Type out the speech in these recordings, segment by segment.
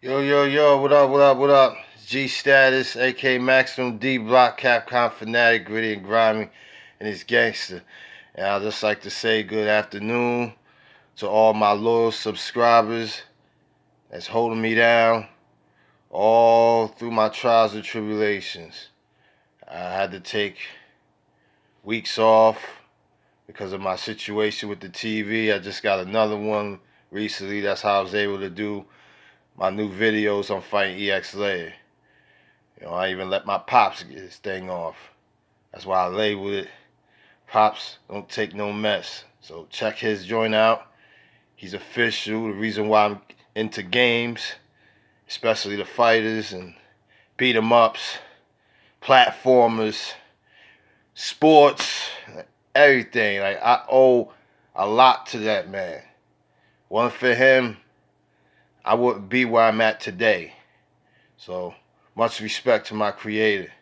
Yo, what up? G Status, aka Maximum D Block, Capcom Fanatic, Gritty and Grimy, and his gangster. And I'd just like to say good afternoon to all my loyal subscribers that's holding me down all through my trials and tribulations. I had to take weeks off because of my situation with the TV. I just got another one recently. That's how I was able to do my new videos on Fighting EX Layer. I even let my pops get his thing off. That's why I labeled it Pops Don't Take No Mess. So check his joint out. He's official. The reason why I'm into games, especially the fighters and beat 'em ups, platformers, sports, everything. Like, I owe a lot to that man. Wasn't for him, I wouldn't be where I'm at today. So much respect to my creator,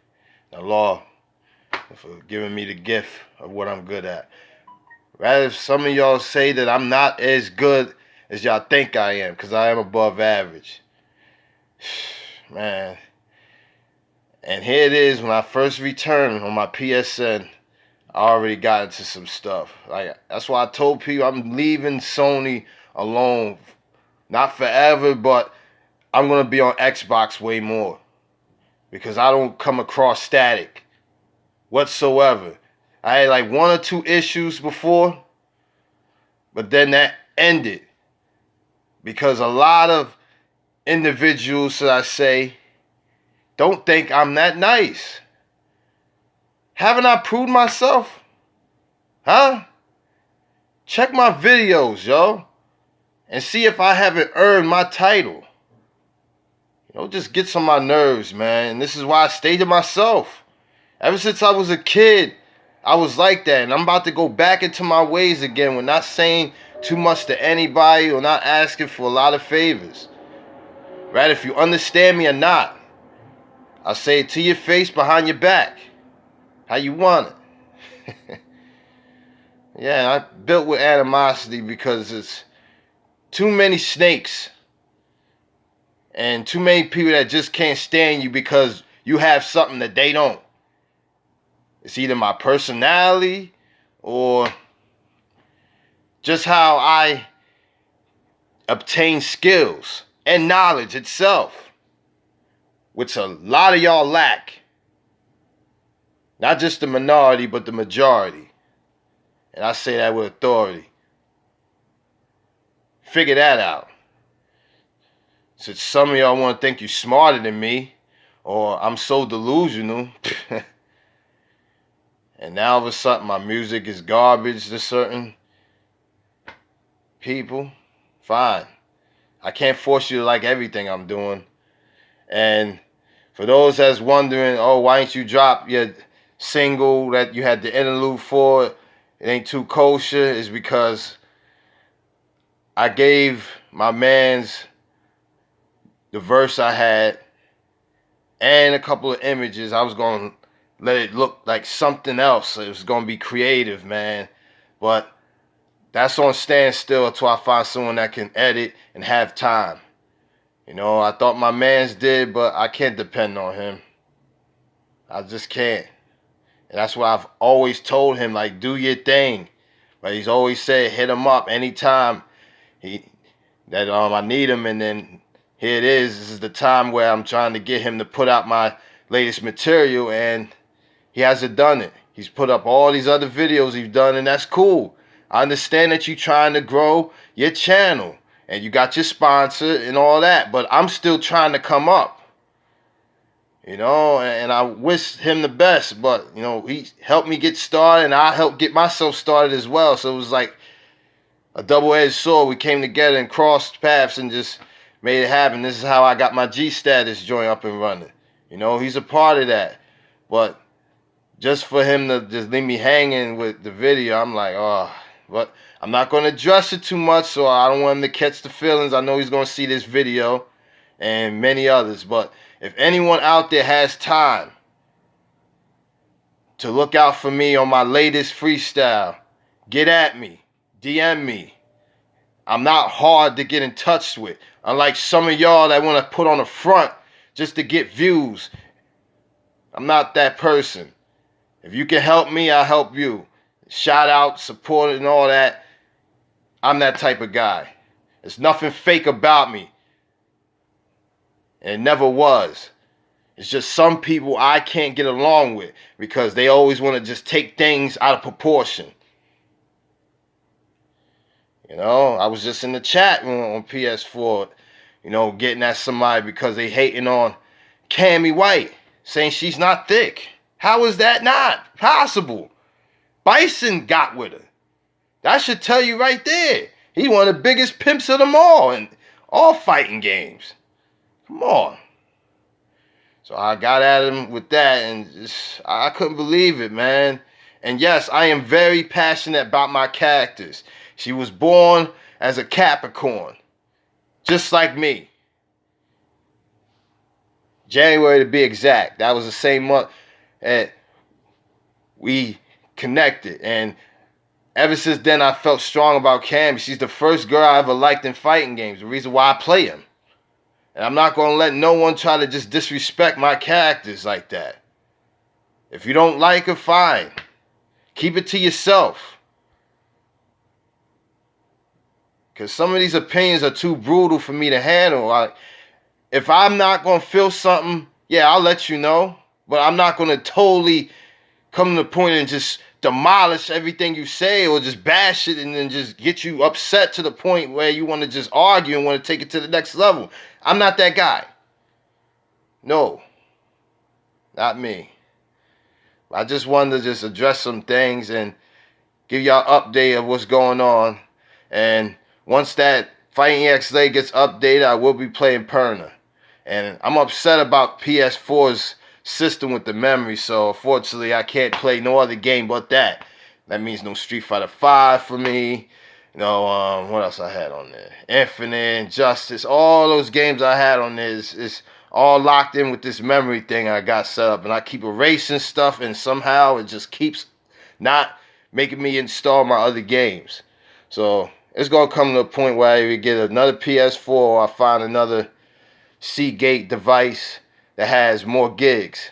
the law, for giving me the gift of what I'm good at. Rather, some of y'all say that I'm not as good as y'all think I am, because I am above average. Man. And here it is, when I first returned on my PSN, I already got into some stuff. Like, that's why I told people I'm leaving Sony alone. Not forever, but I'm going to be on Xbox way more. Because I don't come across static whatsoever. I had like one or two issues before, but then that ended. Because a lot of individuals, should I say, don't think I'm that nice. Haven't I proved myself? Huh? Check my videos, yo. And see if I haven't earned my title. Just gets on my nerves, man. And this is why I stayed to myself. Ever since I was a kid, I was like that. And I'm about to go back into my ways again. We're not saying too much to anybody or not asking for a lot of favors. Right? If you understand me or not, I'll say it to your face, behind your back. How you want it. Yeah, I built with animosity because it's too many snakes and too many people that just can't stand you because you have something that they don't. It's either my personality or just how I obtain skills and knowledge itself, which a lot of y'all lack. Not just the minority, but the majority. And I say that with authority. Figure that out. Since some of y'all want to think you're smarter than me, or I'm so delusional, and now all of a sudden my music is garbage to certain people, fine. I can't force you to like everything I'm doing. And for those that's wondering, oh, why ain't you drop your single that you had the interlude for, it ain't too kosher, is because I gave my mans the verse I had and a couple of images. I was going to let it look like something else. It was going to be creative, man. But that's on standstill until I find someone that can edit and have time. I thought my mans did, but I can't depend on him. I just can't. And that's what I've always told him, like, do your thing. But he's always said, hit him up anytime that I need him. And then here it is. This is the time where I'm trying to get him to put out my latest material, and he hasn't done it. He's put up all these other videos he's done, and that's cool. I understand that you're trying to grow your channel, and you got your sponsor and all that, but I'm still trying to come up. And I wish him the best, but, he helped me get started, and I helped get myself started as well. So it was like a double-edged sword. We came together and crossed paths and just made it happen. This is how I got my G Status joint up and running. He's a part of that. But just for him to just leave me hanging with the video, I'm like, oh. But I'm not going to address it too much, so I don't want him to catch the feelings. I know he's going to see this video and many others. But if anyone out there has time to look out for me on my latest freestyle, get at me. DM me. I'm not hard to get in touch with. Unlike some of y'all that want to put on a front just to get views. I'm not that person. If you can help me, I'll help you. Shout out, support, and all that. I'm that type of guy. There's nothing fake about me. And it never was. It's just some people I can't get along with because they always want to just take things out of proportion. You know, I was just in the chat room on PS4, you know, getting at somebody because they hating on Cammy White, saying she's not thick. How is that not possible? Bison got with her. That should tell you right there. He's one of the biggest pimps of them all in all fighting games. Come on. So I got at him with that, and I couldn't believe it, man. And yes, I am very passionate about my characters. She was born as a Capricorn, just like me. January to be exact. That was the same month that we connected. And ever since then, I felt strong about Cam. She's the first girl I ever liked in fighting games. The reason why I play him. And I'm not going to let no one try to just disrespect my characters like that. If you don't like her, fine. Keep it to yourself. Because some of these opinions are too brutal for me to handle. If I'm not going to feel something, yeah, I'll let you know. But I'm not going to totally come to the point and just demolish everything you say or just bash it and then just get you upset to the point where you want to just argue and want to take it to the next level. I'm not that guy. No, not me. I just wanted to just address some things and give y'all an update of what's going on. And once that Fighting EX-Lay gets updated, I will be playing Perna. And I'm upset about PS4's system with the memory, so unfortunately I can't play no other game but that. That means no Street Fighter 5 for me. You know, what else I had on there? Infinite, Injustice, all those games I had on there is all locked in with this memory thing I got set up, and I keep erasing stuff, and somehow it just keeps not making me install my other games. So it's gonna come to a point where I either get another PS4 or I find another Seagate device that has more gigs.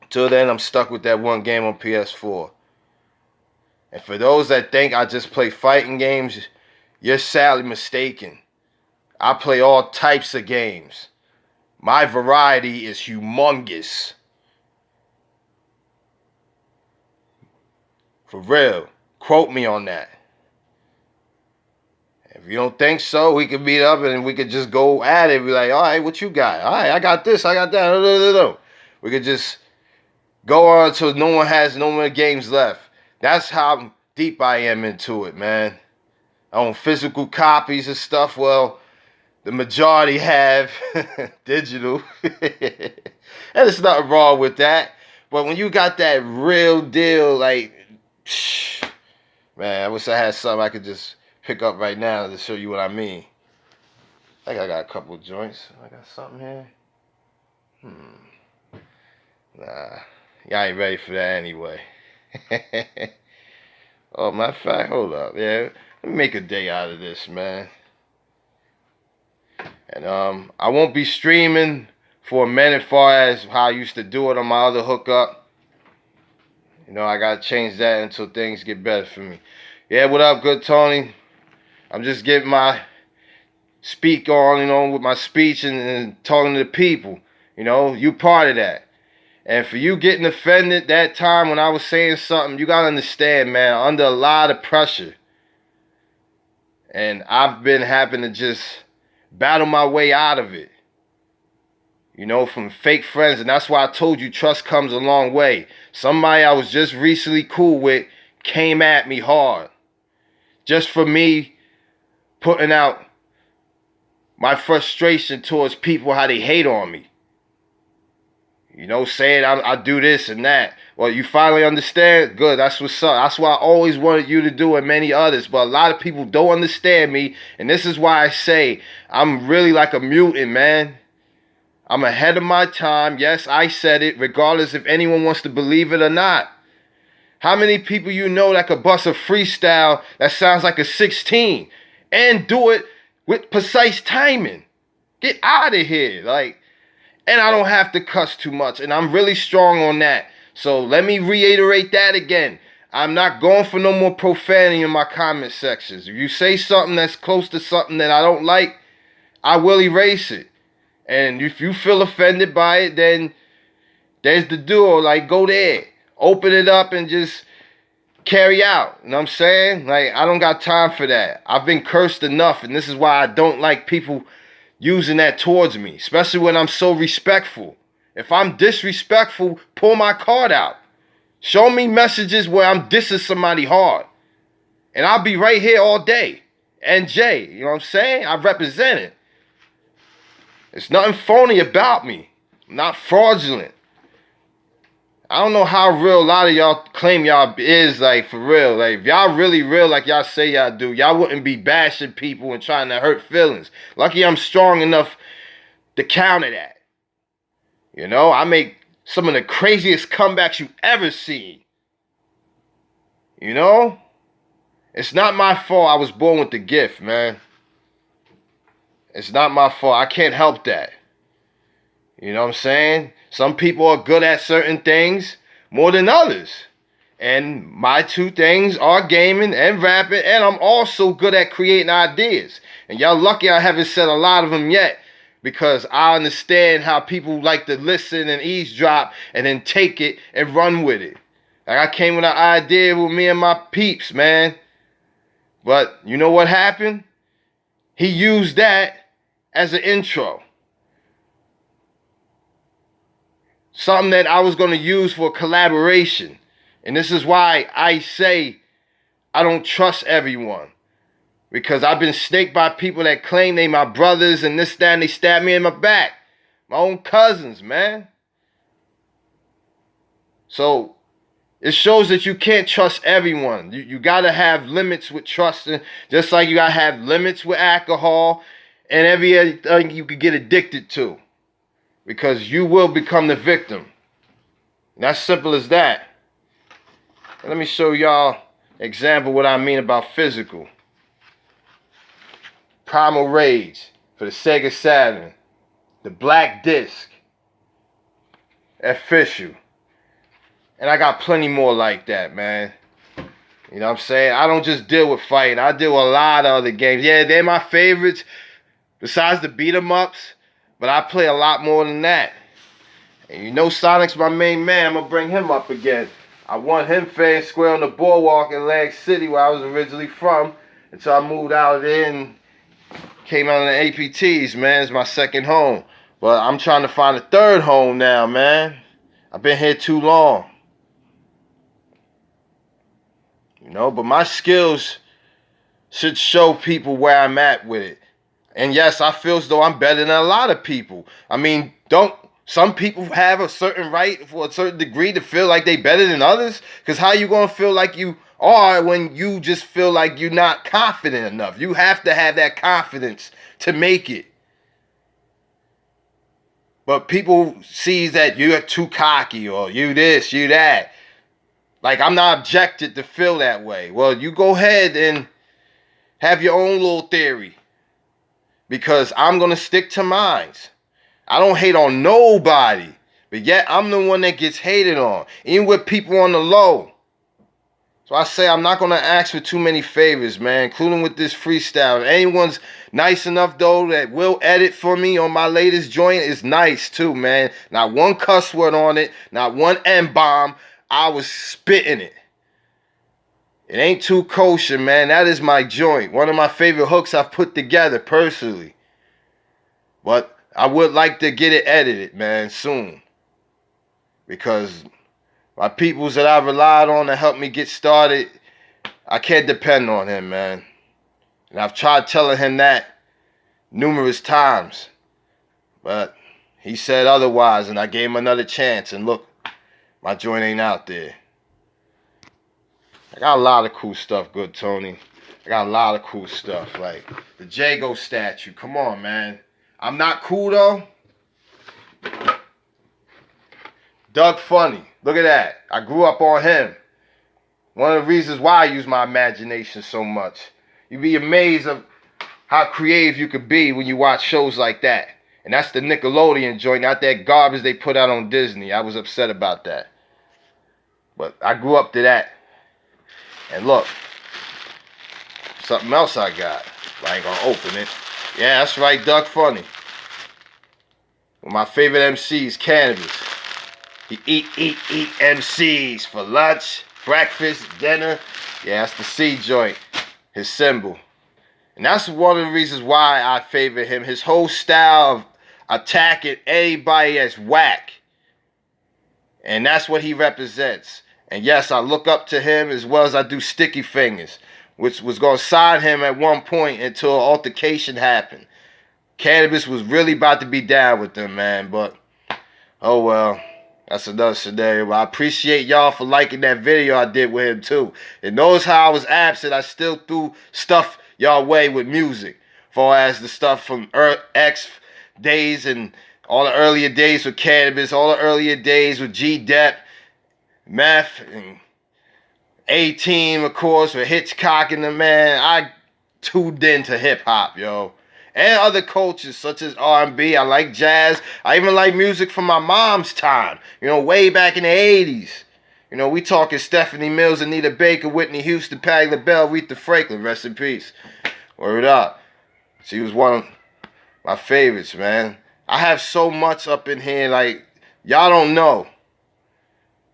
Till then, I'm stuck with that one game on PS4. And for those that think I just play fighting games, you're sadly mistaken. I play all types of games. My variety is humongous. For real. Quote me on that. If you don't think so, we could meet up and we could just go at it. Be like, all right, what you got? All right, I got this, I got that. We could just go on until no one has no more games left. That's how deep I am into it, man. I own physical copies of stuff. Well, the majority have digital. And there's nothing wrong with that. But when you got that real deal, like, man, I wish I had something I could just pick up right now to show you what I mean. I think I got a couple of joints. I got something here. Nah, y'all ain't ready for that anyway. Oh, matter of fact, hold up. Yeah, let me make a day out of this, man. And I won't be streaming for a minute, far as how I used to do it on my other hookup. You know, I gotta change that until things get better for me. Yeah, what up, good Tony? I'm just getting my speak on, you know, with my speech and talking to the people. You know, you part of that. And for you getting offended that time when I was saying something, you got to understand, man, under a lot of pressure. And I've been having to just battle my way out of it. You know, from fake friends. And that's why I told you trust comes a long way. Somebody I was just recently cool with came at me hard. Just for me putting out my frustration towards people, how they hate on me. You know, saying I do this and that. Well, you finally understand? Good, that's what's up. That's what I always wanted you to do and many others. But a lot of people don't understand me. And this is why I say I'm really like a mutant, man. I'm ahead of my time. Yes, I said it, regardless if anyone wants to believe it or not. How many people you know that could bust a freestyle that sounds like a 16 and do it with precise timing. Get out of here. Like, and I don't have to cuss too much. And I'm really strong on that. So let me reiterate that again. I'm not going for no more profanity in my comment sections. If you say something that's close to something that I don't like, I will erase it. And if you feel offended by it, then there's the duo. Like, go there. Open it up and just carry out. You know what I'm saying? Like, I don't got time for that. I've been cursed enough, and this is why I don't like people using that towards me, especially when I'm so respectful. If I'm disrespectful, pull my card out. Show me messages where I'm dissing somebody hard. And I'll be right here all day. NJ, you know what I'm saying? I represent it. It's nothing phony about me. I'm not fraudulent. I don't know how real a lot of y'all claim y'all is, like, for real. Like, if y'all really real like y'all say y'all do, y'all wouldn't be bashing people and trying to hurt feelings. Lucky I'm strong enough to counter that. You know, I make some of the craziest comebacks you ever seen. You know? It's not my fault I was born with the gift, man. It's not my fault. I can't help that. You know what I'm saying? Some people are good at certain things more than others. And my two things are gaming and rapping. And I'm also good at creating ideas. And y'all lucky I haven't said a lot of them yet. Because I understand how people like to listen and eavesdrop and then take it and run with it. Like, I came with an idea with me and my peeps, man. But you know what happened? He used that as an intro. Something that I was going to use for collaboration. And this is why I say I don't trust everyone. Because I've been snaked by people that claim they my brothers and this, that, and they stab me in my back. My own cousins, man. So it shows that you can't trust everyone. You got to have limits with trusting. Just like you got to have limits with alcohol and every other thing you could get addicted to. Because you will become the victim. And that's simple as that. And let me show y'all an example of what I mean about physical. Primal Rage for the Sega Saturn. The black disc. Official. And I got plenty more like that, man. You know what I'm saying? I don't just deal with fighting. I deal with a lot of other games. Yeah, they're my favorites. Besides the beat 'em ups. But I play a lot more than that. And you know Sonic's my main man. I'm going to bring him up again. I won him fair and square on the boardwalk in Lag City where I was originally from. Until I moved out there and came out of the APTs, man. It's my second home. But I'm trying to find a third home now, man. I've been here too long. You know, but my skills should show people where I'm at with it. And yes, I feel as though I'm better than a lot of people. I mean, don't some people have a certain right for a certain degree to feel like they better than others? Because how you going to feel like you are when you just feel like you're not confident enough? You have to have that confidence to make it. But people sees that you're too cocky or you this, you that. Like, I'm not objected to feel that way. Well, you go ahead and have your own little theory. Because I'm going to stick to mine. I don't hate on nobody. But yet, I'm the one that gets hated on. Even with people on the low. So I say I'm not going to ask for too many favors, man. Including with this freestyle. If anyone's nice enough, though, that will edit for me on my latest joint, is nice, too, man. Not one cuss word on it. Not one M-bomb. I was spitting it. It ain't too kosher, man. That is my joint. One of my favorite hooks I've put together personally. But I would like to get it edited, man, soon. Because my peoples that I relied on to help me get started, I can't depend on him, man. And I've tried telling him that numerous times. But he said otherwise, and I gave him another chance. And look, my joint ain't out there. I got a lot of cool stuff, Good Tony. I got a lot of cool stuff. Like the Jago statue. Come on, man. I'm not cool, though. Doug Funny. Look at that. I grew up on him. One of the reasons why I use my imagination so much. You'd be amazed of how creative you could be when you watch shows like that. And that's the Nickelodeon joint, not that garbage they put out on Disney. I was upset about that. But I grew up to that. And look, something else I got. I ain't gonna open it. Yeah, that's right, Doug Funny. One of my favorite MCs, Cannabis. He eat MCs for lunch, breakfast, dinner. Yeah, that's the C joint, his symbol. And that's one of the reasons why I favor him. His whole style of attacking everybody that's whack. And that's what he represents. And yes, I look up to him as well as I do Sticky Fingers, which was going to sign him at one point until an altercation happened. Cannabis was really about to be down with them, man. But, oh well. That's another scenario. But I appreciate y'all for liking that video I did with him too. And notice how I was absent. I still threw stuff y'all way with music. Far as the stuff from X days and all the earlier days with Cannabis. All the earlier days with G.Dep, Meth, and A-Team, of course, with Hitchcock and the man. I tuned into hip-hop, yo. And other cultures such as R&B. I like jazz. I even like music from my mom's time. You know, way back in the 80s. You know, we talking Stephanie Mills, Anita Baker, Whitney Houston, Patti LaBelle, Aretha Franklin. Rest in peace. Word up. She was one of my favorites, man. I have so much up in here, like, y'all don't know.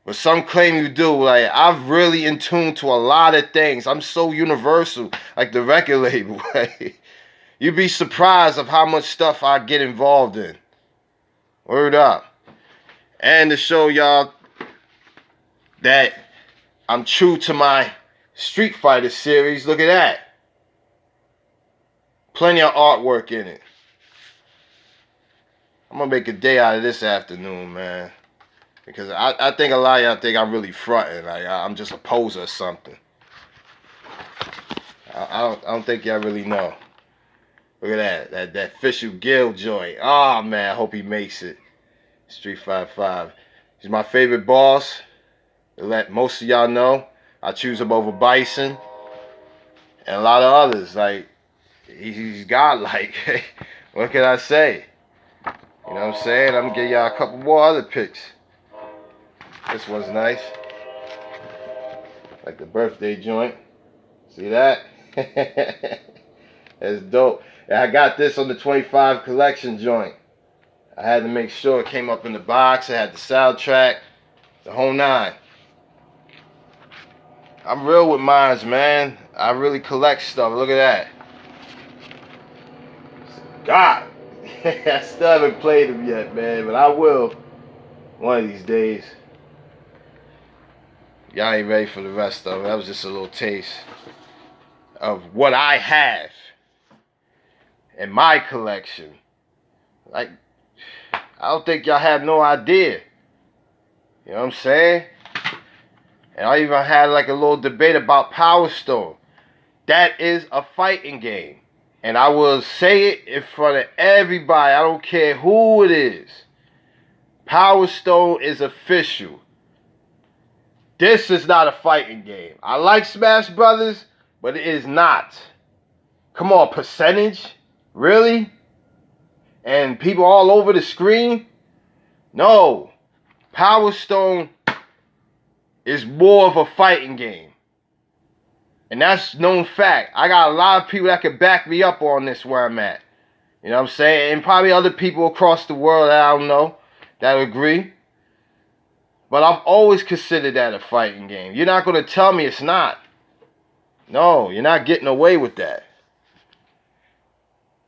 But some claim you do. Like, I'm really in tune to a lot of things. I'm so universal, like the record label. You'd be surprised of how much stuff I get involved in. Word up. And to show y'all that I'm true to my Street Fighter series, look at that. Plenty of artwork in it. I'm going to make a day out of this afternoon, man. Because I think a lot of y'all think I'm really fronting. Like, I'm just a poser or something. I don't think y'all really know. Look at that official Guild joint. Oh man, I hope he makes it. Street 55. He's my favorite boss. To let most of y'all know, I choose him over Bison and a lot of others. Like, he's godlike. What can I say? You know what I'm saying? I'm gonna give y'all a couple more other picks. This one's nice. Like the birthday joint. See that? That's dope. And I got this on the 25 collection joint. I had to make sure it came up in the box. It had the soundtrack, the whole nine. I'm real with mines, man. I really collect stuff. Look at that. God. I still haven't played them yet, man, but I will one of these days. Y'all ain't ready for the rest of it. That was just a little taste of what I have in my collection. Like, I don't think y'all have no idea. You know what I'm saying? And I even had like a little debate about Power Stone. That is a fighting game. And I will say it in front of everybody. I don't care who it is. Power Stone is official. This is not a fighting game. I like Smash Brothers, but it is not. Come on, percentage? Really? And people all over the screen? No. Power Stone is more of a fighting game. And that's known fact. I got a lot of people that can back me up on this where I'm at. You know what I'm saying? And probably other people across the world that I don't know that agree. But I've always considered that a fighting game. You're not going to tell me it's not. No, you're not getting away with that.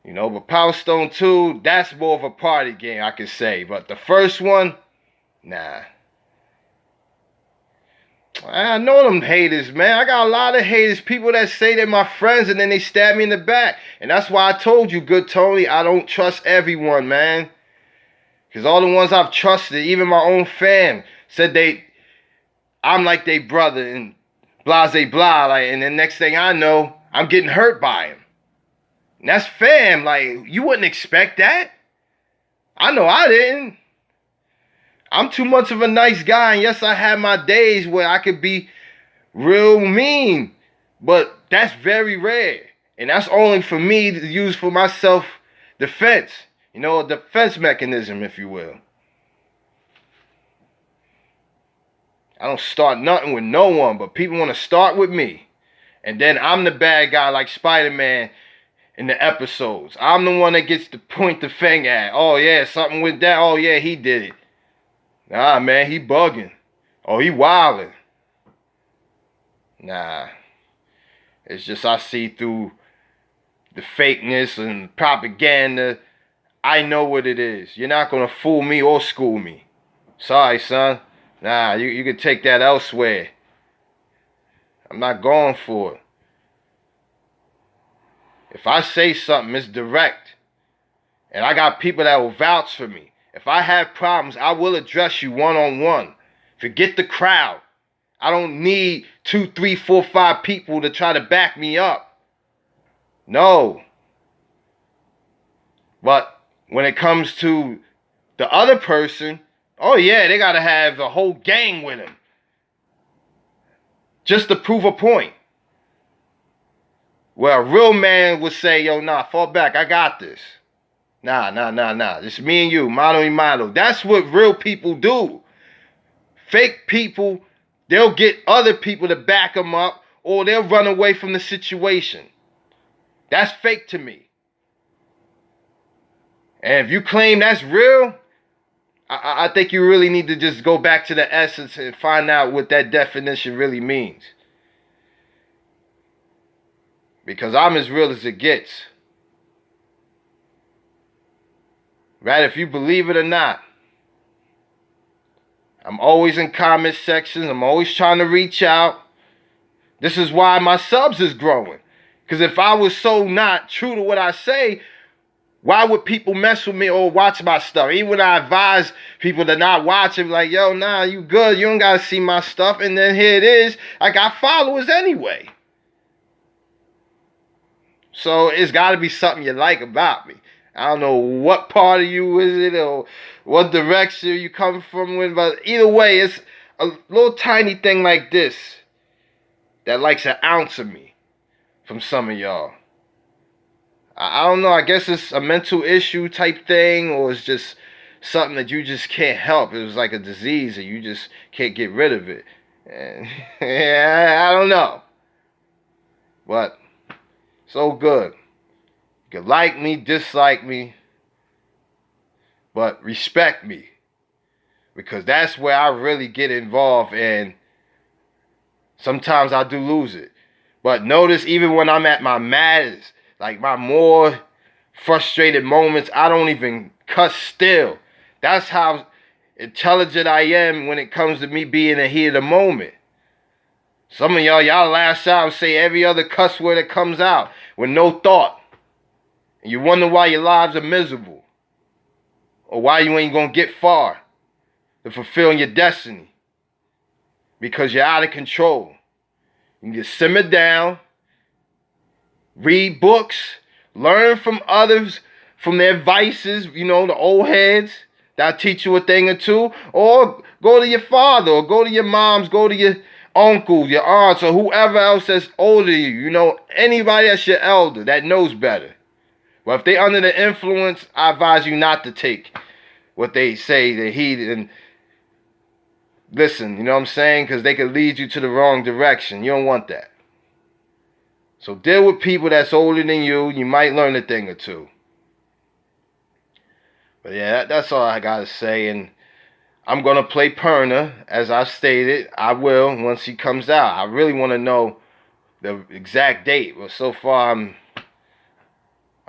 You know, but Power Stone 2, that's more of a party game, I can say. But the first one, nah. I know them haters, man. I got a lot of haters. People that say they're my friends and then they stab me in the back. And that's why I told you, Good Tony, I don't trust everyone, man. Because all the ones I've trusted, even my own fam, said I'm like they brother and blah, blah. Like, and the next thing I know, I'm getting hurt by him. And that's fam. Like, you wouldn't expect that. I know I didn't. I'm too much of a nice guy. And yes, I have my days where I could be real mean. But that's very rare. And that's only for me to use for my self-defense. You know, a defense mechanism, if you will. I don't start nothing with no one, but people want to start with me. And then I'm the bad guy like Spider-Man in the episodes. I'm the one that gets to point the finger at. Oh, yeah, something with that. Oh, yeah, he did it. Nah, man, he bugging. Oh, he wilding. Nah. It's just I see through the fakeness and propaganda. I know what it is. You're not going to fool me or school me. Sorry, son. Nah, you can take that elsewhere. I'm not going for it. If I say something, it's direct. And I got people that will vouch for me. If I have problems, I will address you one-on-one. Forget the crowd. I don't need 2, 3, 4, 5 people to try to back me up. No. But when it comes to the other person, oh yeah, they got to have a whole gang with them. Just to prove a point. Well, a real man would say, yo, nah, fall back, I got this. Nah. It's me and you, mano y mano. That's what real people do. Fake people, they'll get other people to back them up, or they'll run away from the situation. That's fake to me. And if you claim that's real, I think you really need to just go back to the essence and find out what that definition really means. Because I'm as real as it gets. Right? If you believe it or not. I'm always in comment sections. I'm always trying to reach out. This is why my subs is growing. Because if I was so not true to what I say, why would people mess with me or watch my stuff? Even when I advise people to not watch it, like, yo, nah, you good. You don't got to see my stuff. And then here it is. I got followers anyway. So it's got to be something you like about me. I don't know what part of you is it or what direction you come from with, but either way, it's a little tiny thing like this that likes an ounce of me from some of y'all. I don't know. I guess it's a mental issue type thing, or it's just something that you just can't help. It was like a disease and you just can't get rid of it. And I don't know. But so good. You can like me, dislike me, but respect me. Because that's where I really get involved, and sometimes I do lose it. But notice, even when I'm at my maddest, like my more frustrated moments, I don't even cuss still. That's how intelligent I am when it comes to me being in the heat of the moment. Some of y'all lash out and say every other cuss word that comes out with no thought. And you wonder why your lives are miserable. Or why you ain't gonna get far to fulfill your destiny. Because you're out of control. You need to simmer down. Read books. Learn from others, from their vices, you know, the old heads. That'll teach you a thing or two. Or go to your father, or go to your moms, go to your uncles, your aunts, or whoever else that's older than you. You know, anybody that's your elder that knows better. Well, if they're under the influence, I advise you not to take what they say, the heed, and listen, you know what I'm saying? Because they could lead you to the wrong direction. You don't want that. So deal with people that's older than you. You might learn a thing or two. But yeah, that's all I got to say. And I'm going to play Perna, as I stated. I will once he comes out. I really want to know the exact date. But so far,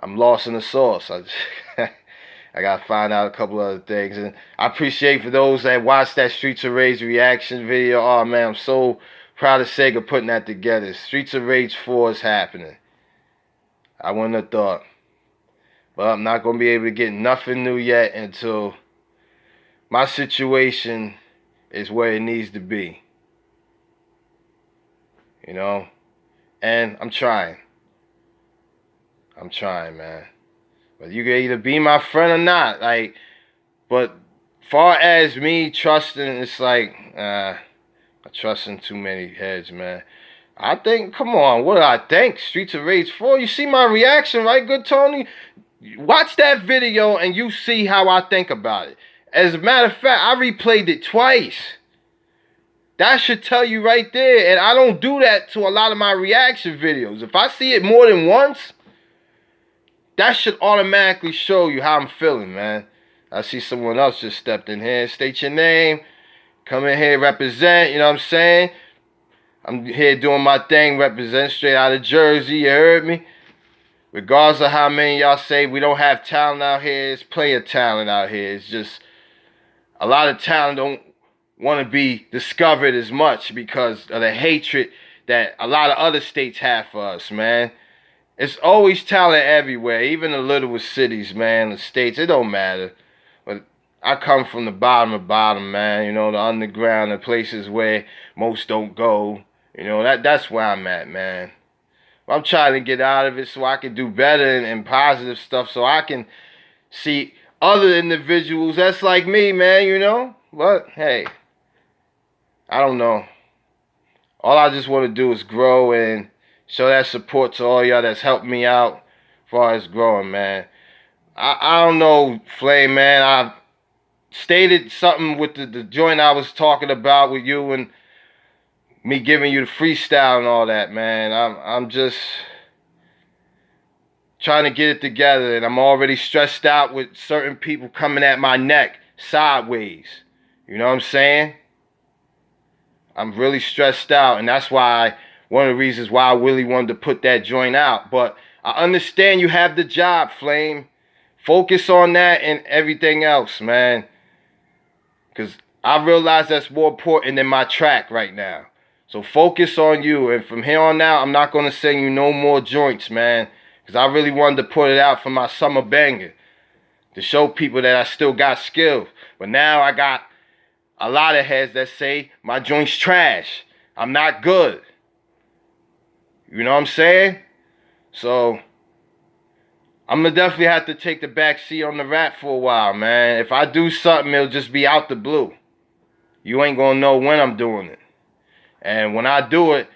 I'm lost in the sauce. I got to find out a couple other things. And I appreciate for those that watched that Streets of Rage reaction video. Oh, man, I'm so proud of Sega putting that together. Streets of Rage 4 is happening. I wouldn't have thought. But I'm not going to be able to get nothing new yet until my situation is where it needs to be. You know? And I'm trying. I'm trying, man. But you can either be my friend or not. Like, but far as me trusting, it's like, I trust in too many heads, man. I think, come on, what do I think? Streets of Rage 4? You see my reaction, right, good Tony? Watch that video and you see how I think about it. As a matter of fact, I replayed it twice. That should tell you right there. And I don't do that to a lot of my reaction videos. If I see it more than once, that should automatically show you how I'm feeling, man. I see someone else just stepped in here. State your name. Come in here, represent, you know what I'm saying? I'm here doing my thing, represent straight out of Jersey, you heard me? Regardless of how many y'all say we don't have talent out here, it's plenty of talent out here. It's just a lot of talent don't want to be discovered as much because of the hatred that a lot of other states have for us, man. It's always talent everywhere, even the littlest cities, man, the states, it don't matter. But I come from the bottom, man, you know, the underground, the places where most don't go. You know, that's where I'm at, man. I'm trying to get out of it so I can do better and positive stuff so I can see other individuals that's like me, man, you know? But, hey, I don't know. All I just want to do is grow and show that support to all y'all that's helped me out as far as growing, man. I don't know, Flame, man. I stated something with the joint I was talking about with you and me giving you the freestyle and all that, man. I'm just trying to get it together, and I'm already stressed out with certain people coming at my neck sideways. You know what I'm saying? I'm really stressed out, and that's why one of the reasons why I really wanted to put that joint out. But I understand you have the job, Flame. Focus on that and everything else, man. Because I realize that's more important than my track right now. So focus on you. And from here on out, I'm not going to send you no more joints, man. Because I really wanted to put it out for my summer banger. To show people that I still got skills. But now I got a lot of heads that say my joint's trash. I'm not good. You know what I'm saying? So I'm going to definitely have to take the back seat on the rap for a while, man. If I do something, it'll just be out the blue. You ain't going to know when I'm doing it. And when I do it,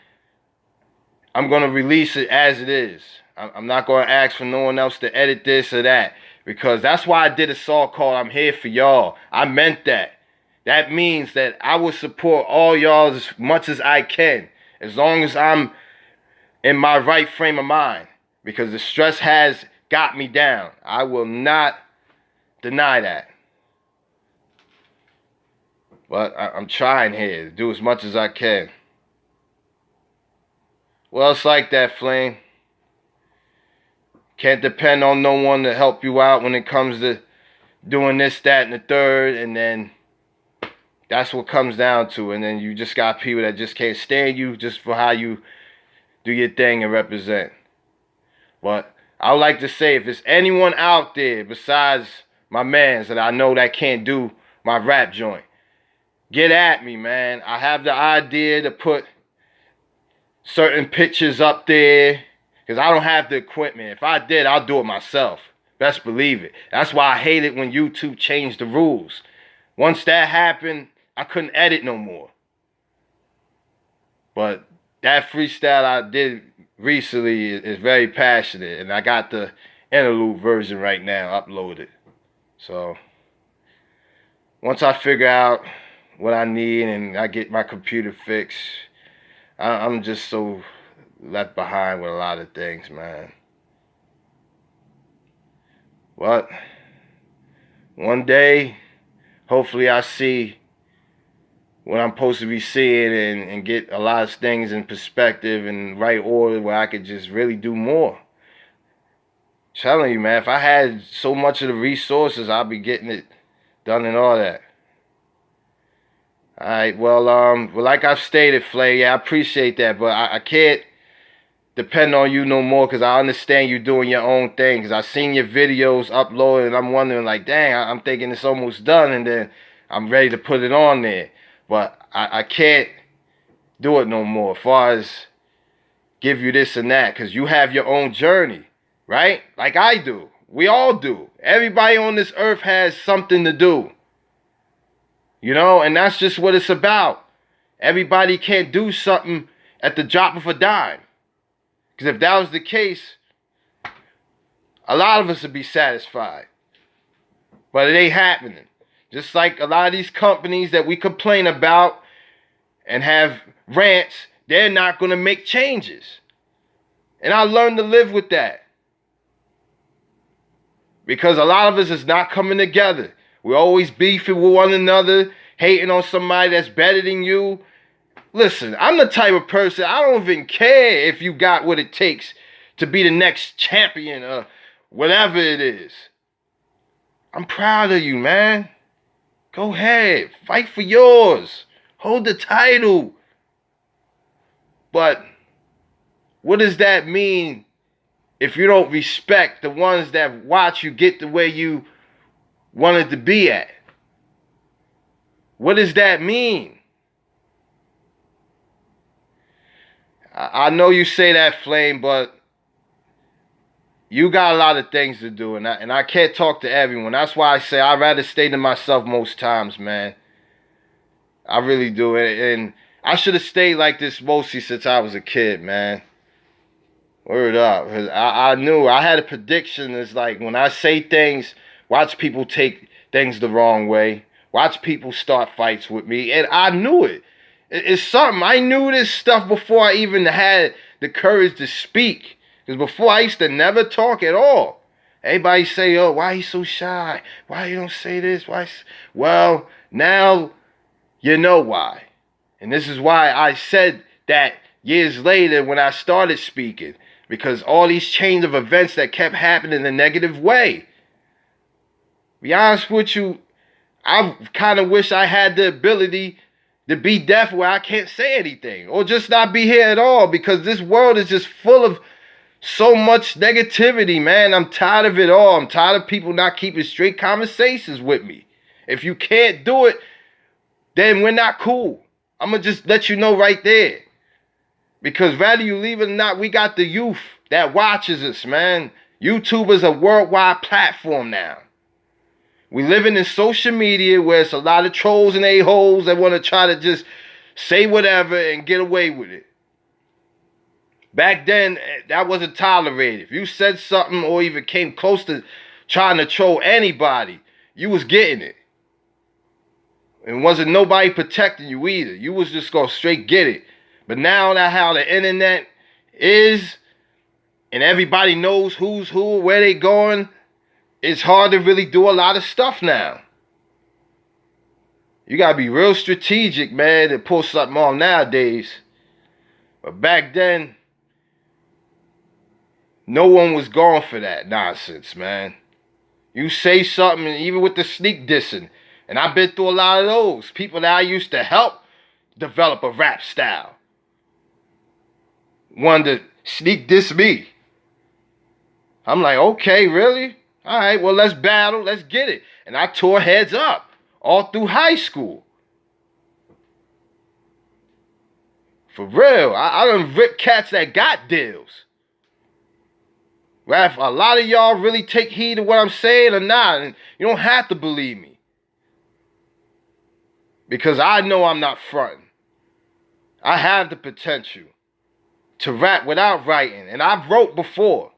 I'm going to release it as it is. I'm not going to ask for no one else to edit this or that. Because that's why I did a song called I'm Here For Y'all. I meant that. That means that I will support all y'all as much as I can. As long as I'm in my right frame of mind. Because the stress has got me down. I will not deny that. But I'm trying here to do as much as I can. Well, it's like that, Flame. Can't depend on no one to help you out when it comes to doing this, that, and the third. And then that's what comes down to. And then you just got people that just can't stand you just for how you do your thing and represent. But I would like to say, if there's anyone out there besides my mans that I know that can't do my rap joint, get at me, man. I have the idea to put certain pictures up there because I don't have the equipment. If I did, I'll do it myself. Best believe it. That's why I hate it when YouTube changed the rules. Once that happened, I couldn't edit no more. But that freestyle I did recently is very passionate, and I got the interlude version right now uploaded. So once I figure out what I need and I get my computer fixed, I'm just so left behind with a lot of things, man. But one day, hopefully I see what I'm supposed to be seeing and get a lot of things in perspective and right order where I could just really do more. I'm telling you, man, if I had so much of the resources, I'd be getting it done and all that. Alright, well, like I've stated, Flay, yeah, I appreciate that, but I can't depend on you no more because I understand you doing your own thing. Because I've seen your videos uploaded and I'm wondering, like, dang, I'm thinking it's almost done and then I'm ready to put it on there. But I can't do it no more as far as give you this and that because you have your own journey, right? Like I do. We all do. Everybody on this earth has something to do. You know, and that's just what it's about. Everybody can't do something at the drop of a dime. Because if that was the case, a lot of us would be satisfied. But it ain't happening. Just like a lot of these companies that we complain about and have rants, they're not going to make changes. And I learned to live with that. Because a lot of us is not coming together. We're always beefing with one another, hating on somebody that's better than you. Listen, I'm the type of person, I don't even care if you got what it takes to be the next champion or whatever it is. I'm proud of you, man. Go ahead, fight for yours. Hold the title. But what does that mean if you don't respect the ones that watch you get to where you wanted to be at? What does that mean? I know you say that, Flame, but you got a lot of things to do, and I can't talk to everyone. That's why I say I'd rather stay to myself most times, man. I really do. And I should have stayed like this mostly since I was a kid, man. Word up. I knew. I had a prediction. It's like when I say things, watch people take things the wrong way. Watch people start fights with me. And I knew it. It's something. I knew this stuff before I even had the courage to speak. Because before I used to never talk at all. Everybody say, oh, why you so shy? Why you don't say this? Why? Well, now you know why. And this is why I said that years later when I started speaking. Because all these chains of events that kept happening in a negative way. Be honest with you, I kind of wish I had the ability to be deaf where I can't say anything. Or just not be here at all. Because this world is just full of so much negativity, man. I'm tired of it all. I'm tired of people not keeping straight conversations with me. If you can't do it, then we're not cool. I'm going to just let you know right there. Because whether you leave it or not, we got the youth that watches us, man. YouTube is a worldwide platform now. We living in social media where it's a lot of trolls and a-holes that want to try to just say whatever and get away with it. Back then, that wasn't tolerated. If you said something or even came close to trying to troll anybody, you was getting it. And wasn't nobody protecting you either. You was just going to straight get it. But now that how the internet is, and everybody knows who's who, where they going, it's hard to really do a lot of stuff now. You got to be real strategic, man, to pull something off nowadays. But back then, no one was going for that nonsense, man. You say something, even with the sneak dissing, and I've been through a lot of those. People that I used to help develop a rap style wanted to sneak diss me. I'm like, okay, really? All right, well, let's battle. Let's get it. And I tore heads up all through high school. For real. I done ripped cats that got deals. Right? If a lot of y'all really take heed of what I'm saying or not, and you don't have to believe me. Because I know I'm not fronting. I have the potential to rap without writing. And I've wrote before.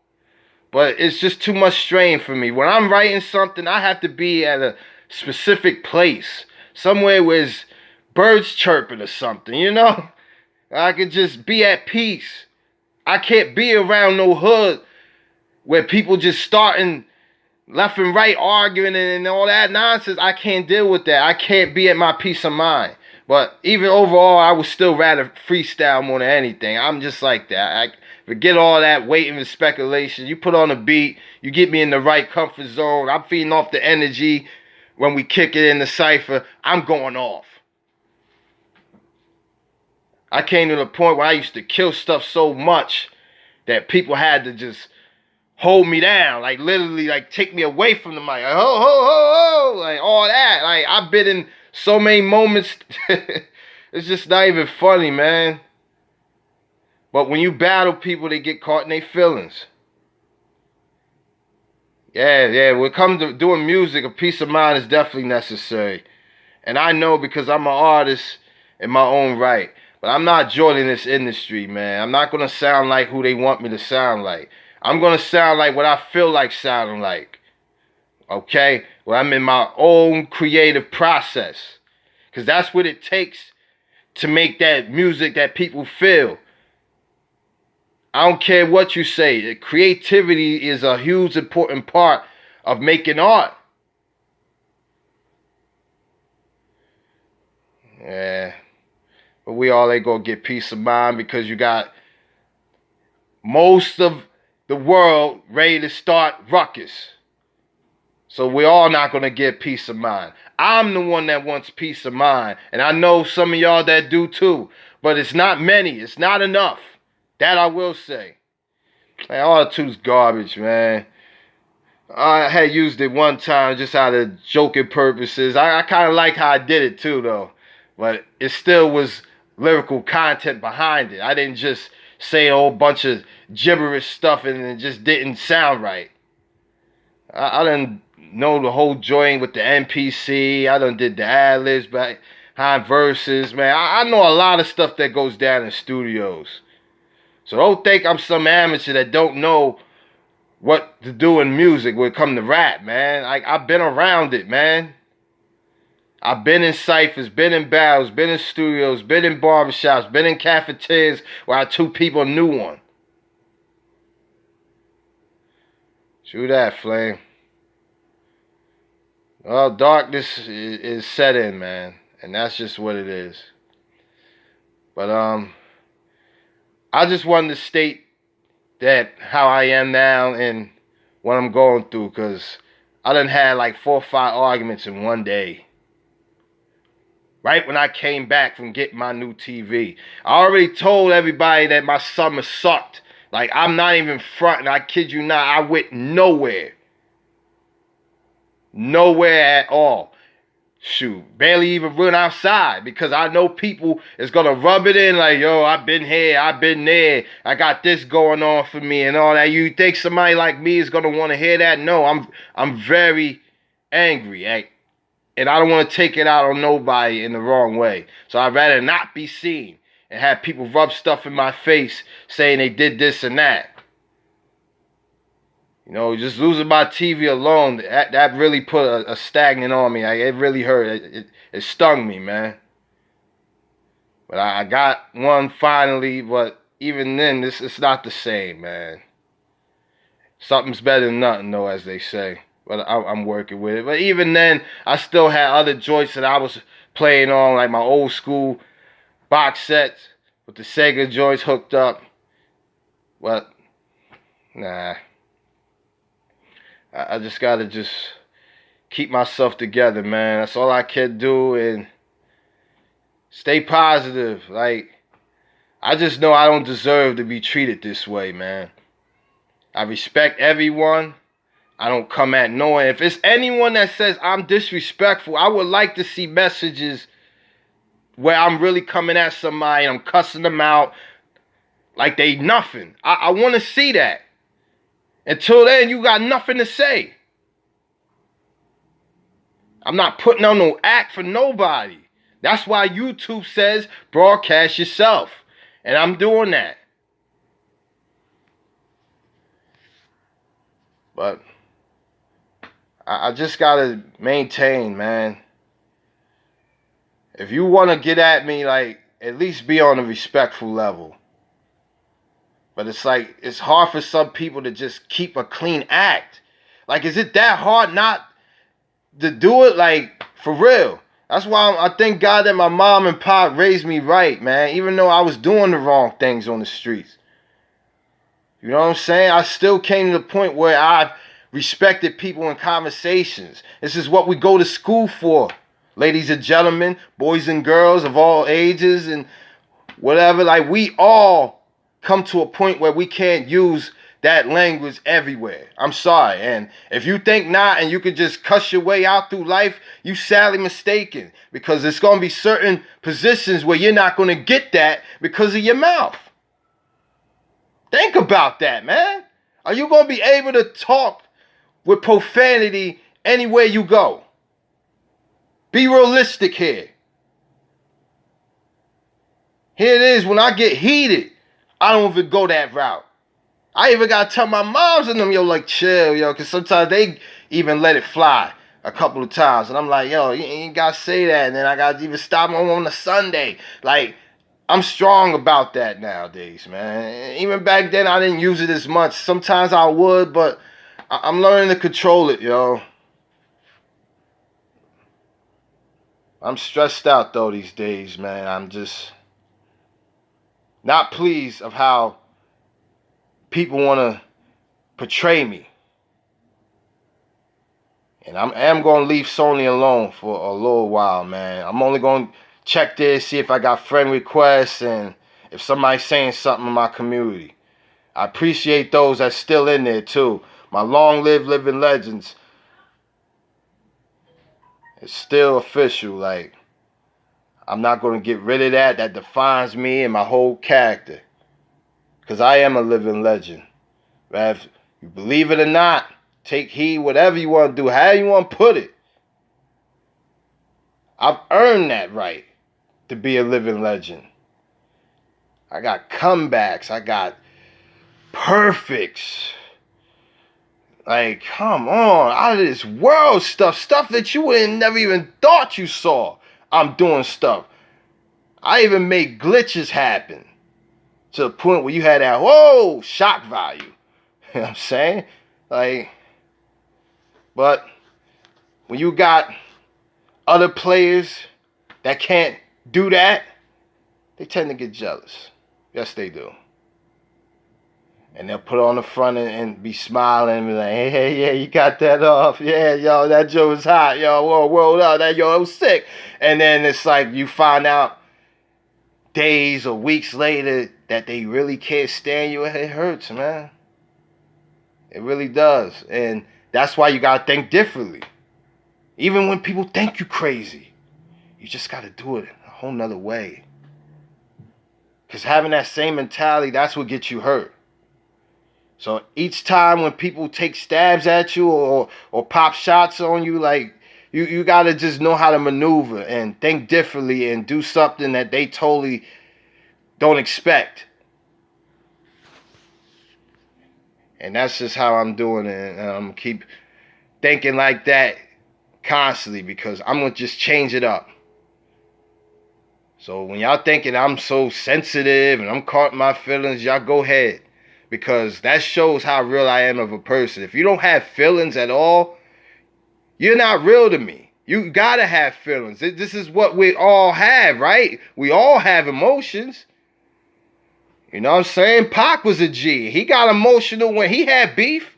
But it's just too much strain for me. When I'm writing something, I have to be at a specific place. Somewhere where there's birds chirping or something, you know? I could just be at peace. I can't be around no hood where people just starting left and right arguing and all that nonsense. I can't deal with that. I can't be at my peace of mind. But even overall, I would still rather freestyle more than anything. I'm just like that. I forget all that waiting and speculation. You put on a beat, you get me in the right comfort zone. I'm feeding off the energy. When we kick it in the cypher, I'm going off. I came to the point where I used to kill stuff so much that people had to just hold me down, like literally, like take me away from the mic, like, ho, ho, ho, ho, like all that. Like I've been in so many moments, it's just not even funny, man. But when you battle people, they get caught in their feelings. Yeah, when it comes to doing music, a peace of mind is definitely necessary. And I know because I'm an artist in my own right. But I'm not joining this industry, man. I'm not going to sound like who they want me to sound like. I'm going to sound like what I feel like sounding like. Okay? Well, I'm in my own creative process. Because that's what it takes to make that music that people feel. I don't care what you say. Creativity is a huge important part of making art. Yeah. But we all ain't gonna get peace of mind because you got most of the world ready to start ruckus. So we're all not gonna get peace of mind. I'm the one that wants peace of mind. And I know some of y'all that do too. But it's not many. It's not enough. That I will say. Man, auto-tune's garbage, man. I had used it one time just out of joking purposes. I kind of like how I did it too, though. But it still was lyrical content behind it. I didn't just say a whole bunch of gibberish stuff and it just didn't sound right. I didn't know the whole joint with the NPC. I done did the ad-libs behind verses, man. I know a lot of stuff that goes down in studios. So don't think I'm some amateur that don't know what to do in music when it comes to rap, man. I've been around it, man. I've been in ciphers, been in battles, been in studios, been in barbershops, been in cafeterias where I two people knew one. True that, Flame. Well, darkness is set in, man. And that's just what it is. But, I just wanted to state that how I am now and what I'm going through, because I done had like 4 or 5 arguments in one day. Right when I came back from getting my new TV. I already told everybody that my summer sucked. Like, I'm not even fronting. I kid you not. I went nowhere. Nowhere at all. Shoot, barely even run outside because I know people is gonna rub it in like, yo, I've been here, I've been there, I got this going on for me and all that. You think somebody like me is gonna want to hear that? No, I'm very angry, and I don't want to take it out on nobody in the wrong way. So I'd rather not be seen and have people rub stuff in my face saying they did this and that. You know, just losing my TV alone, that really put a stagnant on me. It really hurt. It stung me, man. But I got one finally, but even then, it's not the same, man. Something's better than nothing, though, as they say. But I'm working with it. But even then, I still had other joints that I was playing on, like my old school box sets with the Sega joints hooked up. But, nah. I just gotta keep myself together, man. That's all I can do, and stay positive. Like, I just know I don't deserve to be treated this way, man. I respect everyone. I don't come at no one. If it's anyone that says I'm disrespectful, I would like to see messages where I'm really coming at somebody and I'm cussing them out like they nothing. I want to see that. Until then, you got nothing to say. I'm not putting on no act for nobody. That's why YouTube says broadcast yourself. And I'm doing that. But I just got to maintain, man. If you want to get at me, like, at least be on a respectful level. But it's like, it's hard for some people to just keep a clean act. Like, is it that hard not to do it? Like, for real. That's why I thank God that my mom and pop raised me right, man. Even though I was doing the wrong things on the streets. You know what I'm saying? I still came to the point where I've respected people in conversations. This is what we go to school for. Ladies and gentlemen, boys and girls of all ages and whatever. Like, we all come to a point where we can't use that language everywhere. I'm sorry. And if you think not and you could just cuss your way out through life, you sadly mistaken. Because there's going to be certain positions where you're not going to get that because of your mouth. Think about that, man. Are you going to be able to talk with profanity anywhere you go? Be realistic here. Here it is, when I get heated, I don't even go that route. I even gotta tell my moms and them, yo, like, chill, yo, because sometimes they even let it fly a couple of times. And I'm like, yo, you ain't gotta say that. And then I gotta even stop on a Sunday. Like, I'm strong about that nowadays, man. Even back then, I didn't use it as much. Sometimes I would, but I'm learning to control it, yo. I'm stressed out, though, these days, man. I'm just not pleased of how people want to portray me. And I am going to leave Sony alone for a little while, man. I'm only going to check there, see if I got friend requests and if somebody's saying something in my community. I appreciate those that's still in there, too. My long-lived living legends. It's still official. Like, I'm not going to get rid of that. That defines me and my whole character. Because I am a living legend. Whether you believe it or not, take heed, whatever you want to do, however you want to put it. I've earned that right to be a living legend. I got comebacks. I got perfects. Like, come on, out of this world stuff that you would have never even thought you saw. I'm doing stuff. I even made glitches happen to the point where you had that, whoa, shock value. You know what I'm saying? Like, but when you got other players that can't do that, they tend to get jealous. Yes, they do. And they'll put it on the front and be smiling and be like, hey, yeah, you got that off. Yeah, yo, that joke was hot. Yo, whoa, whoa, no, that yo, it was sick. And then it's like you find out days or weeks later that they really can't stand you. It hurts, man. It really does. And that's why you got to think differently. Even when people think you crazy, you just got to do it a whole nother way. Because having that same mentality, that's what gets you hurt. So each time when people take stabs at you or pop shots on you, like, you got to just know how to maneuver and think differently and do something that they totally don't expect. And that's just how I'm doing it. And I'm keep thinking like that constantly because I'm going to just change it up. So when y'all thinking I'm so sensitive and I'm caught in my feelings, y'all go ahead. Because that shows how real I am of a person. If you don't have feelings at all, you're not real to me. You gotta have feelings. This is what we all have, right? We all have emotions. You know what I'm saying? Pac was a G. He got emotional when he had beef.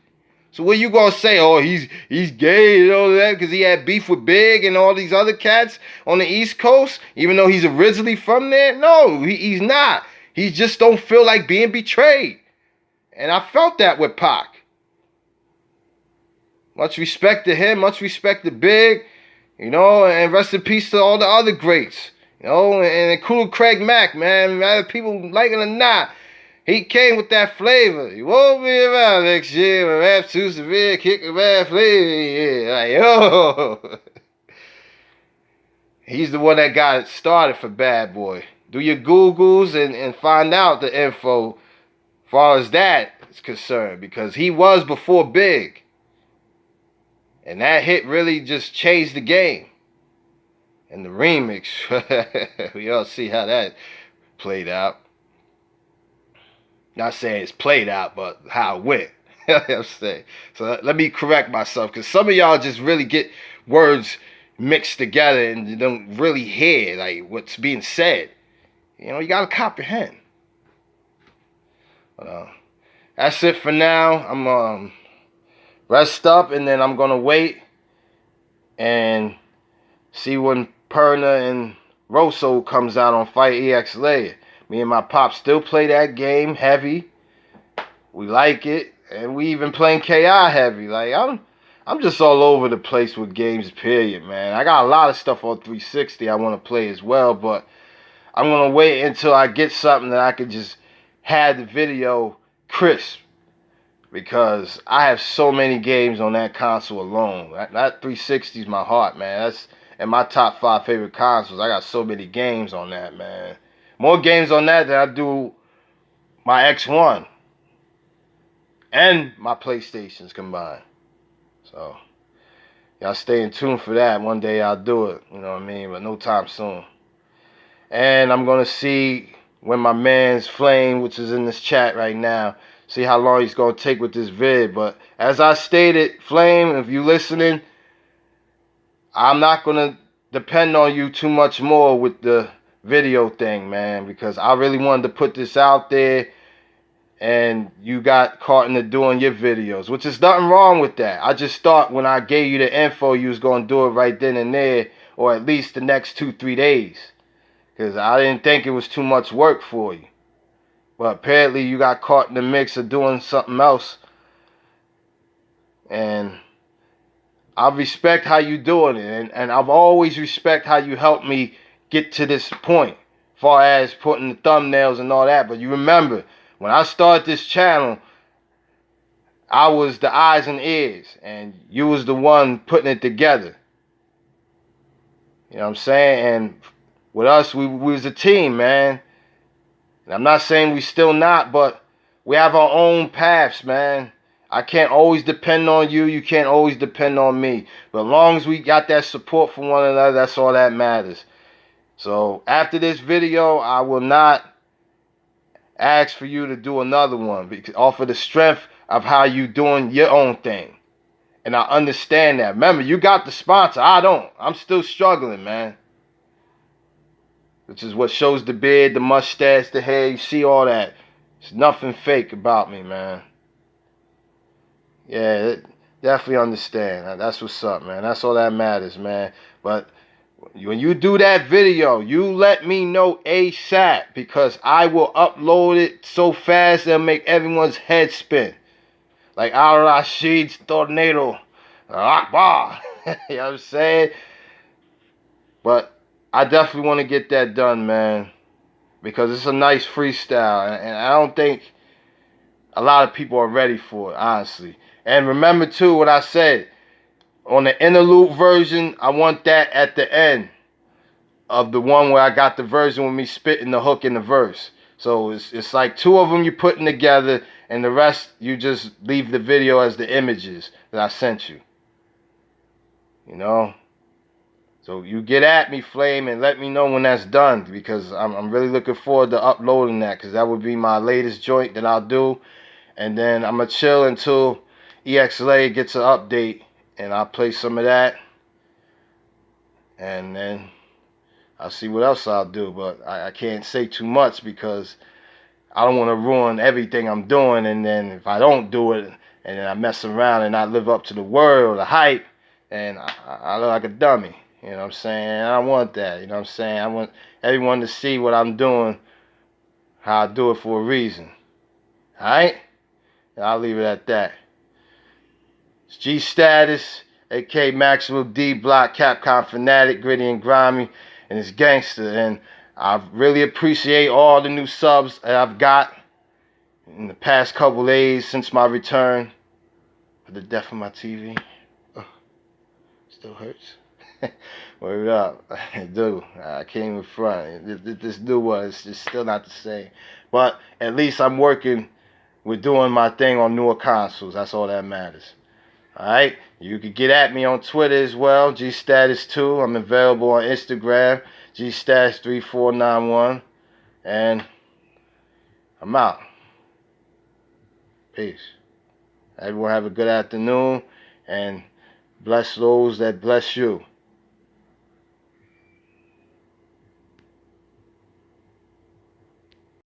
So what you gonna say? Oh, he's gay and all that because he had beef with Big and all these other cats on the East Coast, even though he's originally from there? No, he's not. He just don't feel like being betrayed. And I felt that with Pac. Much respect to him, much respect to Big, you know, and rest in peace to all the other greats, you know, and including Craig Mack, man, whether people like it or not. He came with that flavor. He won't be around next year when rap too severe, kick a bad flavor. Yeah, like, yo. He's the one that got it started for Bad Boy. Do your Googles and find out the info as far as that is concerned, because he was before Big. And that hit really just changed the game. And the remix, we all see how that played out. Not saying it's played out, but how it went. You know what I'm saying? So let me correct myself, because some of y'all just really get words mixed together and you don't really hear like what's being said. You know, you gotta comprehend. But, that's it for now. I'm rest up, and then I'm gonna wait and see when Perna and Rosso comes out on Fight EX later. Me and my pop still play that game heavy. We like it, and we even playing KI heavy. Like I'm just all over the place with games, period, man. I got a lot of stuff on 360 I want to play as well, but I'm gonna wait until I get something that I can just have the video crisp. Because I have so many games on that console alone. That 360 is my heart, man. That's in my top 5 favorite consoles. I got so many games on that, man. more games on that than I do my X1 and my PlayStations combined. So y'all stay in tune for that. One day I'll do it, you know what I mean? But no time soon. And I'm gonna see when my man's Flame, which is in this chat right now, see how long he's gonna take with this vid. But as I stated, Flame, if you listening, I'm not gonna depend on you too much more with the video thing, man, because I really wanted to put this out there, and you got caught into doing your videos, which is nothing wrong with that. I just thought when I gave you the info, you was gonna do it right then and there, or at least the next 2-3 days, because I didn't think it was too much work for you. But apparently you got caught in the mix of doing something else, and I respect how you doing it, and I've always respect how you helped me get to this point, far as putting the thumbnails and all that. But you remember, when I started this channel, I was the eyes and ears, and you was the one putting it together. You know what I'm saying? And with us, we was a team, man. And I'm not saying we still not, but we have our own paths, man. I can't always depend on you. You can't always depend on me. But as long as we got that support from one another, that's all that matters. So after this video, I will not ask for you to do another one, because off of the strength of how you doing your own thing. And I understand that. Remember, you got the sponsor. I don't. I'm still struggling, man. Which is what shows the beard, the mustache, the hair. You see all that. There's nothing fake about me, man. Yeah, definitely understand. That's what's up, man. That's all that matters, man. But when you do that video, you let me know ASAP, because I will upload it so fast it'll make everyone's head spin. Like Al Rashid's tornado. Akbar. You know what I'm saying? But I definitely want to get that done, man, because it's a nice freestyle, and I don't think a lot of people are ready for it, honestly. And remember, too, what I said, on the interlude version, I want that at the end of the one where I got the version with me spitting the hook in the verse. So it's like 2 of them you're putting together, and the rest you just leave the video as the images that I sent you. You know? So you get at me, Flame, and let me know when that's done, because I'm really looking forward to uploading that, because that would be my latest joint that I'll do. And then I'm going to chill until EXLA gets an update, and I'll play some of that. And then I'll see what else I'll do. But I can't say too much, because I don't want to ruin everything I'm doing. And then if I don't do it, and then I mess around and not live up to the word or the hype, and I look like a dummy. You know what I'm saying? I don't want that. You know what I'm saying? I want everyone to see what I'm doing, how I do it for a reason. Alright? And I'll leave it at that. It's G Status, aka Maximum D Block, Capcom Fanatic, Gritty and Grimy, and it's gangster. And I really appreciate all the new subs that I've got in the past couple days since my return for the death of my TV. Still hurts. Word up. Dude, I can't even front. This new one is just still not the same. But at least I'm working with doing my thing on newer consoles. That's all that matters. Alright? You can get at me on Twitter as well, GStatus2. I'm available on Instagram, GStatus3491. And I'm out. Peace. Everyone have a good afternoon, and bless those that bless you.